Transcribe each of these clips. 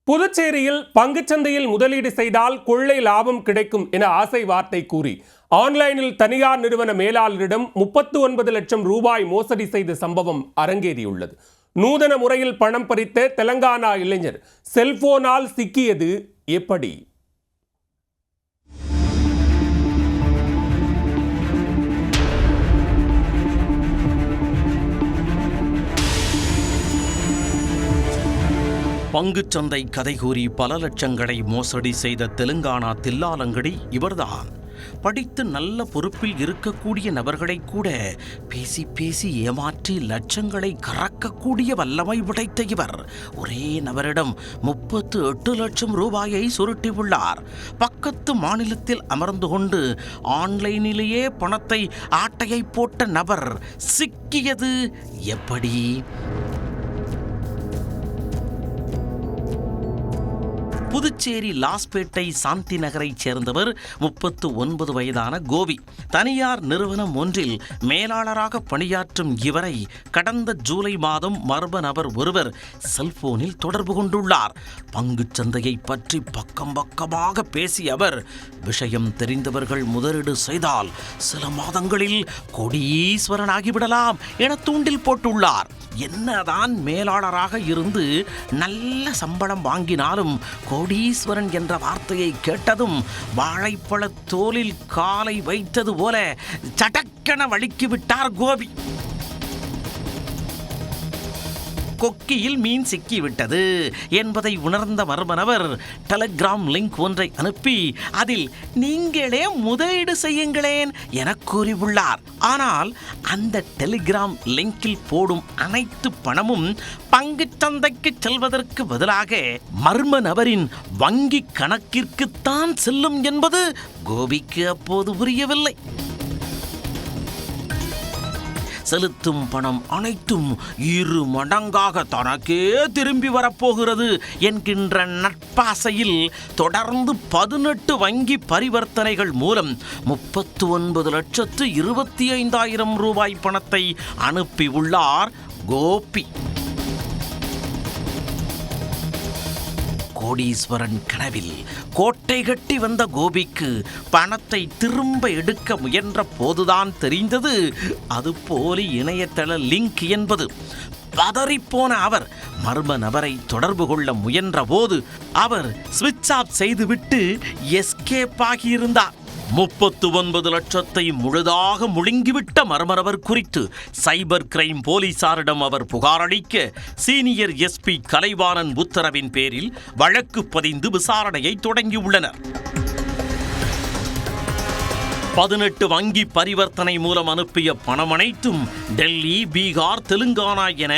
புதுச்சேரியில் பங்குச்சந்தையில் முதலீடு செய்தால் கொள்ளை லாபம் கிடைக்கும் என ஆசை வார்த்தை கூறி ஆன்லைனில் தனியார் நிறுவன மேலாளரிடம் 39 லட்சம் ரூபாய் மோசடி செய்த சம்பவம் அரங்கேறியுள்ளது. நூதன முறையில் பணம் பறித்த தெலங்கானா இளைஞர் செல்போனால் சிக்கியது எப்படி? பங்குச்சந்தை கதை கூறி பல லட்சங்களை மோசடி செய்த தெலுங்கானா தில்லாலங்கடி இவர்தான். படித்து நல்ல பொறுப்பில் இருக்கக்கூடிய நபர்களை கூட பேசி பேசி ஏமாற்றி லட்சங்களை கறக்கக்கூடிய வல்லமை படைத்த இவர் ஒரே நபரிடம் 38 லட்சம் ரூபாயை சுருட்டியுள்ளார். பக்கத்து மாநிலத்தில் அமர்ந்து கொண்டு ஆன்லைனிலேயே பணத்தை ஆட்டையை போட்ட நபர் சிக்கியது எப்படி? புதுச்சேரி லாஸ்பேட்டை சாந்தி நகரைச் சேர்ந்தவர் 39 வயதான கோபி. தனியார் நிறுவனம் ஒன்றில் மேலாளராக பணியாற்றும் இவரை கடந்த ஜூலை மாதம் மர்ம நபர் ஒருவர் செல்போனில் தொடர்பு கொண்டுள்ளார். பங்குச் சந்தையை பற்றி பக்கம் பக்கமாக பேசிய அவர் விஷயம் தெரிந்தவர்கள் முதலீடு செய்தால் சில மாதங்களில் கோடீஸ்வரனாகிவிடலாம் என தூண்டில் போட்டுள்ளார். என்னதான் மேலாளராக இருந்து நல்ல சம்பளம் வாங்கினாலும் கோடீஸ்வரன் என்ற வார்த்தையை கேட்டதும் வாழைப்பழ தோலில் காலை வைத்தது போல சடக்கென வழுக்கிவிட்டார் கோபி. கொக்கியில் மீன் சிக்கிவிட்டது என்பதை உணர்ந்த மர்மநபர் டெலிகிராம் லிங்க் ஒன்றை அனுப்பி அதில் நீங்களே முதலீடு செய்யுங்களேன் என கூறியுள்ளார். ஆனால் அந்த டெலிகிராம் லிங்கில் போடும் அனைத்து பணமும் பங்குச் சந்தைக்கு செல்வதற்கு பதிலாக மர்ம நபரின் வங்கி கணக்கிற்குத்தான் செல்லும் என்பது கோபிக்கு அப்போது புரியவில்லை. செலுத்தும் பணம் அனைத்தும் 2 மடங்காக தனக்கே திரும்பி வரப்போகிறது என்கின்ற நட்பாசையில் தொடர்ந்து 18 வங்கி பரிவர்த்தனைகள் மூலம் 39,25,000 ரூபாய் பணத்தை அனுப்பியுள்ளார் கோபி. கோடீஸ்வரன் கனவில் கோட்டை கட்டி வந்த கோபிக்கு பணத்தை திரும்ப எடுக்க முயன்ற போதுதான் தெரிந்தது அது போலி இணையதள லிங்க் என்பது. பதறிப்போன அவர் மர்ம நபரை தொடர்பு கொள்ள முயன்ற போது அவர் ஸ்விட்ச் ஆஃப் செய்துவிட்டு எஸ்கேப் ஆகியிருந்தார். 39 லட்சத்தை முழுதாக முழுங்கிவிட்ட மர்மநபர் குறித்து சைபர் கிரைம் போலீசாரிடம் அவர் புகாரளிக்க சீனியர் எஸ்பி கலைவாணன் உத்தரவின் பேரில் வழக்கு பதிந்து விசாரணையை தொடங்கியுள்ளனர். 18 வங்கி பரிவர்த்தனை மூலம் அனுப்பிய பணம் அனைத்தும் டெல்லி, பீகார், தெலுங்கானா என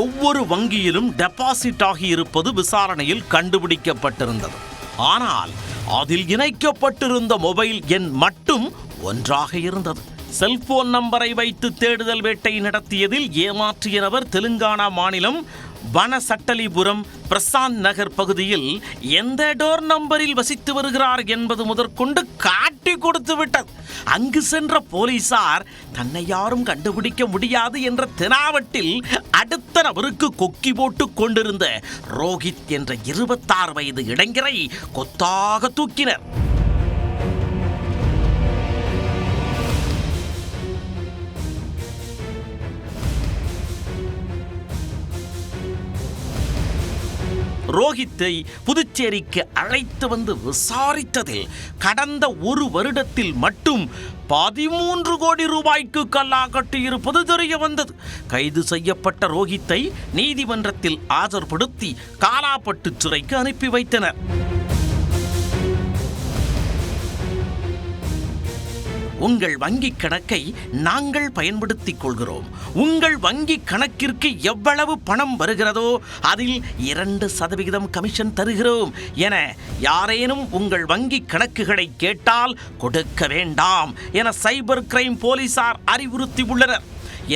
ஒவ்வொரு வங்கியிலும் டெபாசிட் ஆகியிருப்பது விசாரணையில் கண்டுபிடிக்கப்பட்டிருந்தது. ஆனால் அதில் இணைக்கப்பட்டிருந்த மொபைல் எண் மட்டும் ஒன்றாக இருந்தது. செல்போன் நம்பரை வைத்து தேடுதல் வேட்டை நடத்தியதில் ஏமாற்றிய நபர் தெலுங்கானா மாநிலம் வனசட்டலிபுரம் பிரசாந்த் நகர் பகுதியில் எந்த டோர் நம்பரில் வசித்து வருகிறார் என்பது முதற்கொண்டு காட்டி கொடுத்து விட்டது. அங்கு சென்ற போலீசார் தன்னை யாரும் கண்டுபிடிக்க முடியாது என்ற தெனாவட்டில் அடுத்த நபருக்கு கொக்கி போட்டு கொண்டிருந்த ரோஹித் என்ற 26 வயது இளைஞரை கொத்தாக தூக்கினர். ரோஹித்தை புதுச்சேரிக்கு அழைத்து வந்து விசாரித்ததில் கடந்த 1 வருடத்தில் மட்டும் 13 கோடி ரூபாய்க்கு கல்லா கட்டியிருப்பது தெரிய வந்தது. கைது செய்யப்பட்ட ரோஹித்தை நீதிமன்றத்தில் ஆஜர்படுத்தி காலாப்பட்டு சிறைக்கு அனுப்பி வைத்தனர். உங்கள் வங்கி கணக்கை நாங்கள் பயன்படுத்திக் கொள்கிறோம். உங்கள் வங்கி கணக்கிற்கு எவ்வளவு பணம் வருகிறதோ அதில் 2% கமிஷன் தருகிறோம் என யாரேனும் உங்கள் வங்கி கணக்குகளை கேட்டால் கொடுக்க வேண்டாம் என சைபர் கிரைம் போலீசார் அறிவுறுத்தியுள்ளனர்.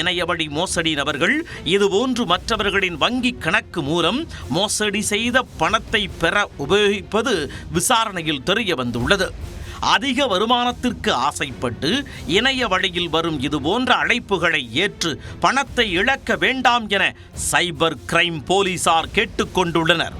இணையவழி மோசடி நபர்கள் இதுபோன்று மற்றவர்களின் வங்கி கணக்கு மூலம் மோசடி செய்த பணத்தை பெற உபயோகிப்பது விசாரணையில் தெரிய வந்துள்ளது. அதிக வருமானத்திற்கு ஆசைப்பட்டு இணைய வழியில் வரும் இதுபோன்ற அழைப்புகளை ஏற்று பணத்தை இழக்க வேண்டாம் என சைபர் கிரைம் போலீசார் கேட்டுக்கொண்டுள்ளனர்.